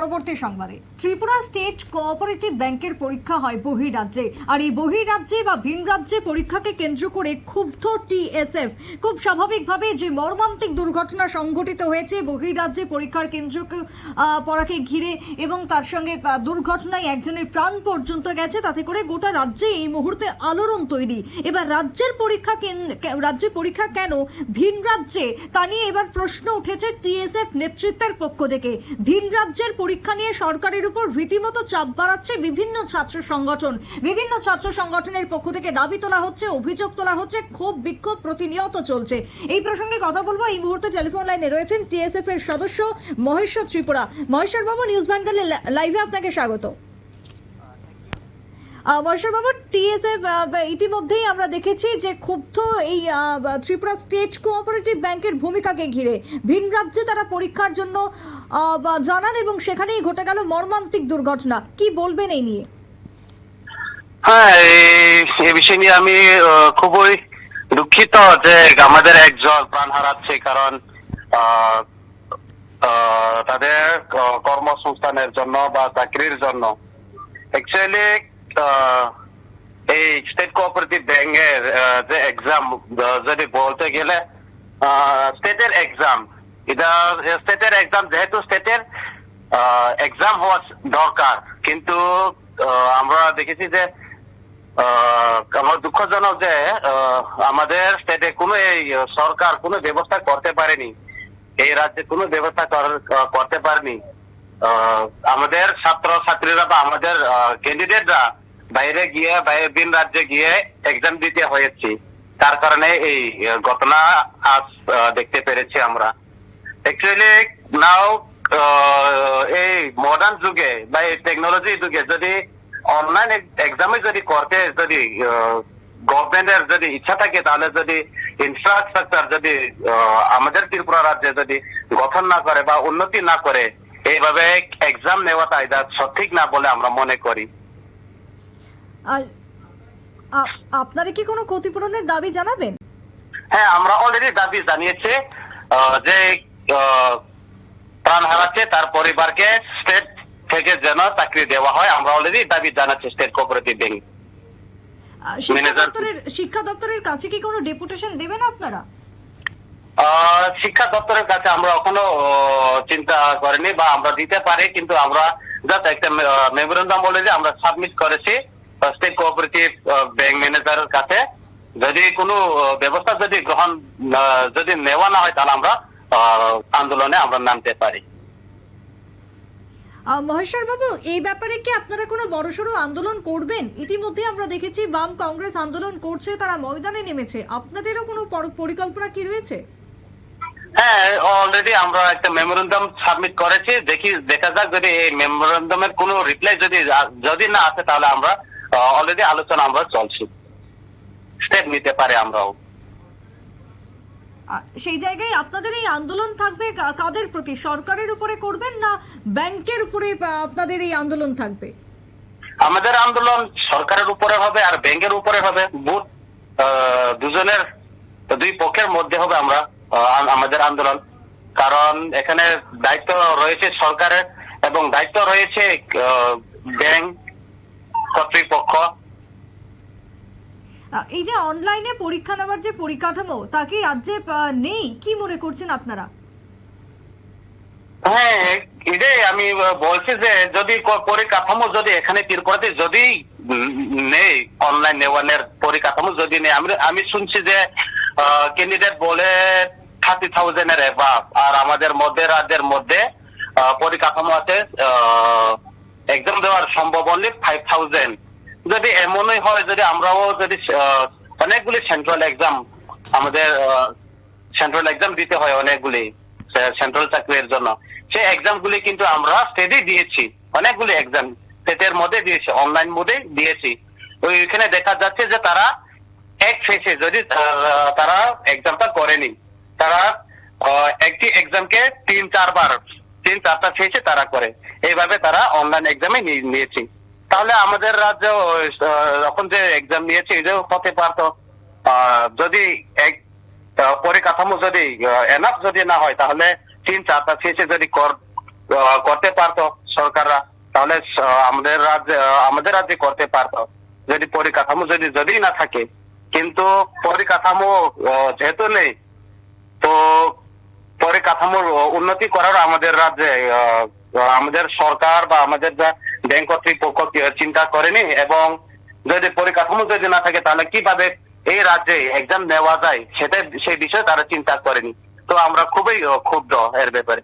পরবর্তী সংবাদে। Tripura state cooperative ব্যাংকের পরীক্ষা হয় বহিরাজ্যে, আর এই বহিরাজ্যে বা ভিন রাজ্যে পরীক্ষাকে কেন্দ্র করে ক্ষুব্ধ টিএসএফ। খুব স্বাভাবিকভাবে যে মর্মান্তিক দুর্ঘটনা সংঘটিত হয়েছে বহিরাজ্যে পরীক্ষার কেন্দ্রকে পড়াকে ঘিরে, এবং তার সঙ্গে দুর্ঘটনায় একজনের প্রাণ পর্যন্ত গেছে, তাতে করে গোটা রাজ্যে এই মুহূর্তে আলোড়ন তৈরি। এবার রাজ্যে পরীক্ষা কেন ভিন রাজ্যে তা নিয়ে এবার প্রশ্ন উঠেছে টিএসএফ নেতৃত্বের পক্ষ থেকে। ভিন রাজ্যের পরীক্ষা নিয়ে সরকারের উপর রীতিমতো চাপ বাড়াচ্ছে বিভিন্ন ছাত্র সংগঠনের পক্ষ থেকে। দাবি তোলা হচ্ছে, অভিযোগ তোলা হচ্ছে, ক্ষোভ বিক্ষোভ প্রতিনিয়ত চলছে। এই প্রসঙ্গে কথা বলবো। এই মুহূর্তে টেলিফোন লাইনে রয়েছেন টিএসএফ এর সদস্য মহেশ্বর ত্রিপুরা। মহেশ্বর বাবু, নিউজ ভ্যানগার্ডের লাইভে আপনাকে স্বাগত। মহেশ্বর বাবু, টিএসএফ ইতিমধ্যেই আমরা দেখেছি যে ক্ষুব্ধ এই ত্রিপুরা স্টেট কোঅপারেটিভ ব্যাংকের ভূমিকাকে ঘিরে। ভিন রাজ্যে তারা পরীক্ষার জন্য জানান এবং সেখানেই ঘটে গেল মর্মান্তিক দুর্ঘটনা। কি বলবেন এই নিয়ে? হ্যাঁ, এই বিষয় নিয়ে আমি খুবই দুঃখিত যে আমাদের একজন প্রাণ হারাচ্ছে, কারণ তাদের কর্মসংস্থানের জন্য বা চাকরির জন্য। অ্যাকচুয়ালি এই স্টেট কোঅপারেটিভ ব্যাংকের যে এক্সাম, যদি বলতে গেলে স্টেটের এক্সাম, এটা স্টেটের এক্সাম, যেহেতু স্টেটের এক্সাম হওয়া দরকার, কিন্তু আমরা দেখেছি যে আমার দুঃখজনক যে আমাদের স্টেটে কোনো এই সরকার কোনো ব্যবস্থা করতে পারেনি, এই রাজ্যে কোনো ব্যবস্থা করতে পারেনি। আমাদের ছাত্র ছাত্রীরা বা আমাদের ক্যান্ডিডেটরা বাইরে ভিন রাজ্যে গিয়ে এক্সাম দিতে হয়েছে, তার কারণে এই ঘটনা আজ দেখতে পেরেছি আমরা। অ্যাকচুয়ালি নাও এই মডার্ন যুগে বা এই টেকনোলজি যুগে যদি অনলাইন এক্সামে যদি গভর্নমেন্টের যদি ইচ্ছা থাকে, তাহলে যদি ইনফ্রাস্ট্রাকচার যদি আমাদের ত্রিপুরা রাজ্যে যদি গঠন না করে বা উন্নতি না করে, এইভাবে এক্সাম নেওয়াটা এটা সঠিক না বলে আমরা মনে করি। আপনারা কি কোনো ক্ষতিপূরণের দাবি জানাবেন? হ্যাঁ, আমরা অলরেডি দাবি জানিয়েছি যে প্রাণ হারাচ্ছে তার পরিবারকে স্টেট থেকে যেন চাকরি দেওয়া হয়। আমরা অলরেডি দাবি জানাচ্ছি স্টেট কোঅপারেটিভ ব্যাংক। শিক্ষা দপ্তরের কাছে কি কোনো ডেপুটেশন দেবেন আপনারা? শিক্ষা দপ্তরের কাছে আমরা এখনো চিন্তা করিনি বা আমরা দিতে পারি, কিন্তু আমরা জাস্ট একটা মেমোরেন্ডাম বলে যে আমরা সাবমিট করেছি স্টেট কোঅপারেটিভ ব্যাংক ম্যানেজারের কাছে। যদি কোনো ব্যবস্থা যদি নেওয়া না হয়, তাহলে আমরা আন্দোলনে আমরা নামতে পারি। মহেশ্বর বাবু, এই ব্যাপারে কি আপনারা কোনো বড়সড় আন্দোলন করবেন? ইতিমধ্যে আমরা দেখেছি বাম কংগ্রেস আন্দোলন করছে, তারা ময়দানে নেমেছে। আপনাদেরও কোনো পরিকল্পনা কি রয়েছে? হ্যাঁ, অলরেডি আমরা একটা মেমোরেন্ডাম সাবমিট করেছি। দেখা যাক, যদি এই মেমোরেন্ডামের কোনো রিপ্লাই যদি না আসে, তাহলে আমরা অলরেডি আলোচনা আমরা চলছি, স্টেপ নিতে পারে আমরাও। সেই জায়গায় আপনাদের এই আন্দোলন থাকবে কাদের প্রতি? সরকারের উপরে করবেন না ব্যাংকের উপরে আপনাদের এই আন্দোলন থাকবে? আমাদের আন্দোলন সরকারের উপরে হবে আর ব্যাংকের উপরে হবে। দুই পক্ষের মধ্যে হবে আমাদের আন্দোলন, কারণ এখানে দায়িত্ব রয়েছে সরকারের এবং দায়িত্ব রয়েছে ব্যাংক কর্তৃপক্ষ। এই যে অনলাইনে পরীক্ষা নেওয়ার যে পরিকাঠামো, তা কি রাজ্যে নেই? কি মনে করছেন আপনারা? হ্যাঁ, এটাই আমি বলছি যে যদি পরিকাঠামো যদি এখানে ত্রিপুরাতে যদি নেই, অনলাইন নেওয়ানোর পরিকাঠামো যদি নেই, আমি শুনছি যে ক্যান্ডিডেট বলে 30,000 এভাব, আর আমাদের রাজ্যের মধ্যে পরিকাঠামো আছে এক্সাম দেওয়ার সম্ভব অনলি 5,000। যদি এমনই হয়, যদি আমরাও যদি অনেকগুলি সেন্ট্রাল এক্সাম দিতে হয়, অনেকগুলি সেন্ট্রাল চাকরির জন্য, সেই এক্সামগুলি কিন্তু আমরা স্টেটে দিয়েছি, অনেকগুলি এক্সাম স্টেটের মধ্যে দিয়েছি, অনলাইন মোডে দিয়েছি। ওইখানে দেখা যাচ্ছে যে তারা এক ফেসে যদি তারা এক্সামটা করেনি, তারা একটি এক্সামকে 3-4টা ফেসে তারা করে, এইভাবে তারা অনলাইন এক্সামে নিয়েছি। তাহলে আমাদের রাজ্য যখন যে এক্সাম নিয়েছে, এটাও হতে পারতো যদি পরিকাঠামো যদি এনাফ যদি না হয়, তাহলে 3-4টা ফেসে যদি করতে পারতো সরকাররা, তাহলে আমাদের রাজ্যে করতে পারতো যদি পরিকাঠামো যদি না থাকে। কিন্তু পরিকাঠামো যেহেতু নেই, তো পরিকাঠামোর উন্নতি করার আমাদের রাজ্যে আমাদের সরকার বা আমাদের যা ব্যাংক কর্তৃপক্ষ চিন্তা করেনি। এবং যদি পরিকাঠামো যদি না থাকে তাহলে কিভাবে এই রাজ্যে এক্সাম নেওয়া যায় সেই বিষয়ে তারা চিন্তা করেনি। তো আমরা খুবই ক্ষুব্ধ এর ব্যাপারে।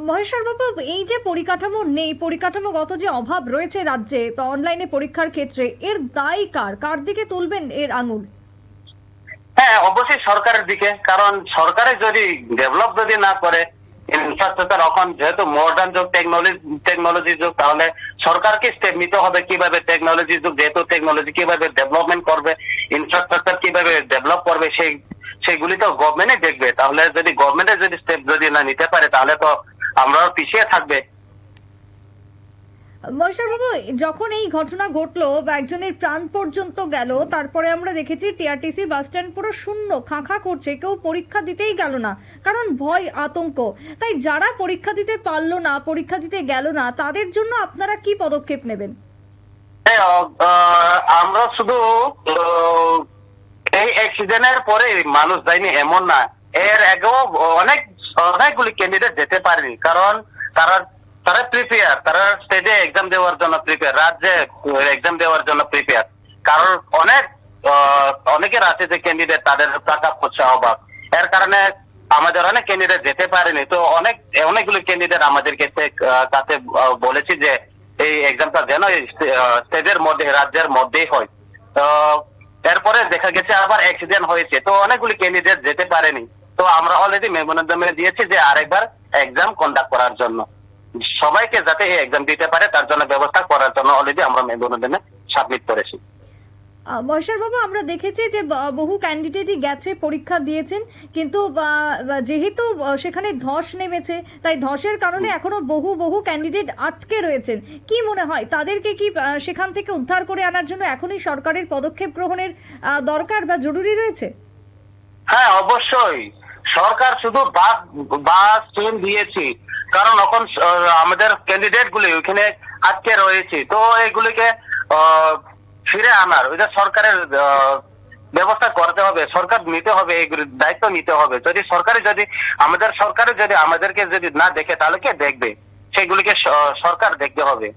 মহেশ্বর বাবু, এই যে পরিকাঠামো নেই, পরিকাঠামোগত যে অভাব রয়েছে রাজ্যে বা অনলাইনে পরীক্ষার ক্ষেত্রে, এর দায় কার দিকে তুলবেন এর আঙুল? হ্যাঁ, অবশ্যই সরকারের দিকে। কারণ সরকারে যদি ডেভেলপ যদি না করে ইনফ্রাস্ট্রাকচার, এখন যেহেতু মডার্ন যুগ, টেকনোলজি যুগ, তাহলে সরকারকে স্টেপ নিতে হবে কিভাবে টেকনোলজি যুগ, যেহেতু টেকনোলজি কিভাবে ডেভেলপমেন্ট করবে, ইনফ্রাস্ট্রাকচার কিভাবে ডেভেলপ করবে, সেইগুলি তো গভর্নমেন্টই দেখবে। তাহলে যদি গভর্নমেন্টের যদি স্টেপ যদি না নিতে পারে তাহলে তো আমরাও পিছিয়ে থাকবে। মহেশ্বর বাবু, যখন এই ঘটনা ঘটলো বা একজনের প্রাণ পর্যন্ত গেল, তারপরে আমরা দেখেছি টিআরটিসি বাস স্ট্যান্ড পুরো শূন্য, খাঁ করছে, কেউ পরীক্ষা দিতেই গেল না, কারণ ভয়, আতঙ্ক। তাই যারা পরীক্ষা দিতে পারলো না, পরীক্ষা দিতে গেল না, তাদের জন্য আপনারা কি পদক্ষেপ নেবেন? আমরা শুধু এই অ্যাক্সিডেন্টের পরে মানুষ যায়নি এমন না, এর আগেও অনেকগুলি ক্যান্ডিডেট যেতে পারেনি। কারণ তারা প্রিপেয়ার, তারা স্টেজে এক্সাম দেওয়ার জন্য প্রিপেয়ার, রাজ্যে এক্সাম দেওয়ার জন্য প্রিপেয়ার। কারণ অনেকের আছে যে ক্যান্ডিডেট তাদের টাকা পয়সা অভাব, এর কারণে আমাদের অনেক ক্যান্ডিডেট যেতে পারেনি। তো অনেকগুলো ক্যান্ডিডেট আমাদের কাছে বলেছি যে এই এক্সামটা যেন স্টেজের মধ্যে, রাজ্যের মধ্যেই হয়। তো এরপরে দেখা গেছে আবার অ্যাক্সিডেন্ট হয়েছে, তো অনেকগুলি ক্যান্ডিডেট যেতে পারেনি। তো আমরা অলরেডি মেমোরেন্ডাম দিয়েছি যে আরেকবার এক্সাম কন্ডাক্ট করার জন্য, সবাইকে যাতে এই এক্সাম দিতে পারে তার জন্য ব্যবস্থা করার জন্য অলরেডি আমরা মেমোরেন্ডামে সাবমিট করেছি। মহেশ্বর বাবু, আমরা দেখেছি যে বহু ক্যান্ডিডেটই গেছে, পরীক্ষা দিয়েছেন, কিন্তু যেহেতু সেখানে ধস নেমেছে, তাই ধসের কারণে এখনো বহু ক্যান্ডিডেট আটকে রয়েছেন। কি মনে হয়, তাদেরকে কি সেখান থেকে উদ্ধার করে আনার জন্য এখনই সরকারের পদক্ষেপ গ্রহণের দরকার বা জরুরি রয়েছে? হ্যাঁ, অবশ্যই। সরকার শুধু বাস ট্রেন দিয়েছি, কারণ এখন আমাদের ক্যান্ডিডেট গুলি ওইখানে আটকে রয়েছে। তো এগুলিকে ফিরে আনার ওইটা সরকারের ব্যবস্থা করতে হবে, সরকার নিতে হবে, এইগুলির দায়িত্ব নিতে হবে। যদি আমাদের সরকারে যদি আমাদেরকে যদি না দেখে তাহলে কে দেখবে? সেগুলিকে সরকার দেখতে হবে।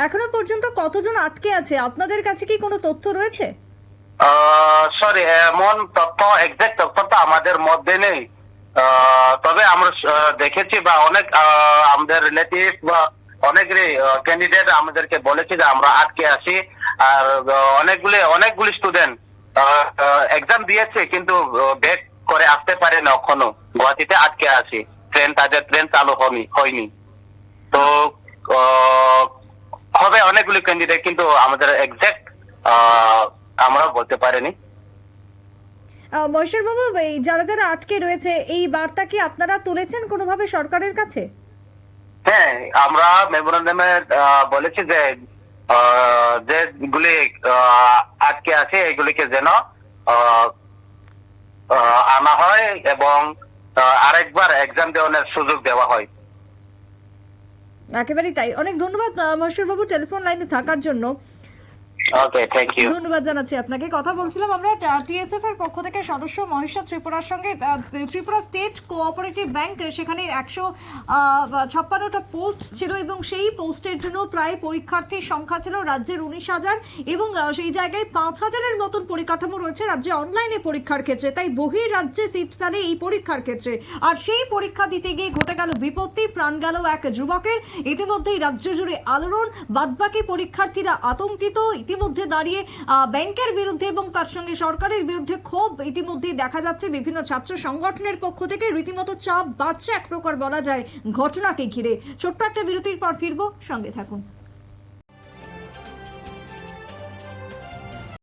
এখনো পর্যন্ত কতজন আটকে আছে, আপনাদের কাছে কি কোনো তথ্য রয়েছে? সরি, এমন এক্সাক্ট তথ্য তো আমাদের মধ্যে নেই। তবে আমরা দেখেছি বা অনেক আমাদের রিলেটিভ বা অনেকেরই ক্যান্ডিডেট আমাদেরকে বলেছে যে আমরা আটকে আছি। আর অনেকগুলি স্টুডেন্ট এক্সাম দিয়েছে কিন্তু ব্যাক করে আসতে পারে না, এখনো গুয়াহাটিতে আটকে আছি, তাদের ট্রেন চালু হয়নি। তো হবে অনেকগুলি ক্যান্ডিডেট, কিন্তু আমাদের এক্সাক্ট আমরা বলতে পারিনি। মহেশ্বর বাবু, এই যারা আটকে রয়েছে, এই বার্তা কি আপনারা তুলেছেন কোনোভাবে সরকারের কাছে? হ্যাঁ, আমরা মেমোরেন্ডামে বলেছি যে যেগুলি আটকে আছে এগুলিকে যেন আনা হয় এবং আরেকবার এক্সাম দেওয়ার সুযোগ দেওয়া হয়। একেবারেই তাই। অনেক ধন্যবাদ মহেশ্বর বাবু টেলিফোন লাইনে থাকার জন্য। ওকে, থ্যাংক ইউ। ধন্যবাদ জানাচ্ছি আপনাকে। কথা বলছিলাম আমরা টিএসএফ এর পক্ষ থেকে সদস্য মহেশ্বর ত্রিপুরার সঙ্গে। ত্রিপুরা স্টেট কোঅপারেটিভ ব্যাংক, সেখানে 156টা পোস্ট ছিল এবং সেই পোস্টের জন্য প্রায় পরীক্ষার্থীর সংখ্যা ছিল রাজ্যের 19,000 এবং সেই জায়গায় 5,000-এর মতন পরিকাঠামো রয়েছে রাজ্যে অনলাইনে পরীক্ষার ক্ষেত্রে। তাই বহির রাজ্যে সিট ফেলে এই পরীক্ষার ক্ষেত্রে, আর সেই পরীক্ষা দিতে গিয়ে ঘটে গেল বিপত্তি, প্রাণ গেল এক যুবকের। ইতিমধ্যেই রাজ্য জুড়ে আলোড়ন, বাদবাকি পরীক্ষার্থীরা আতঙ্কিত। ইতিমধ্যে দাঁড়িয়ে ব্যাংকের বিরুদ্ধে এবং তার সঙ্গে সরকারের বিরুদ্ধে ক্ষোভ ইতিমধ্যেই দেখা যাচ্ছে বিভিন্ন ছাত্র সংগঠনের পক্ষ থেকে। রীতিমতো চাপ বাড়ছে এক প্রকার বলা যায় ঘটনাকে ঘিরে। ছোট্ট একটা বিরতির পর ফিরবো, সঙ্গে থাকুন।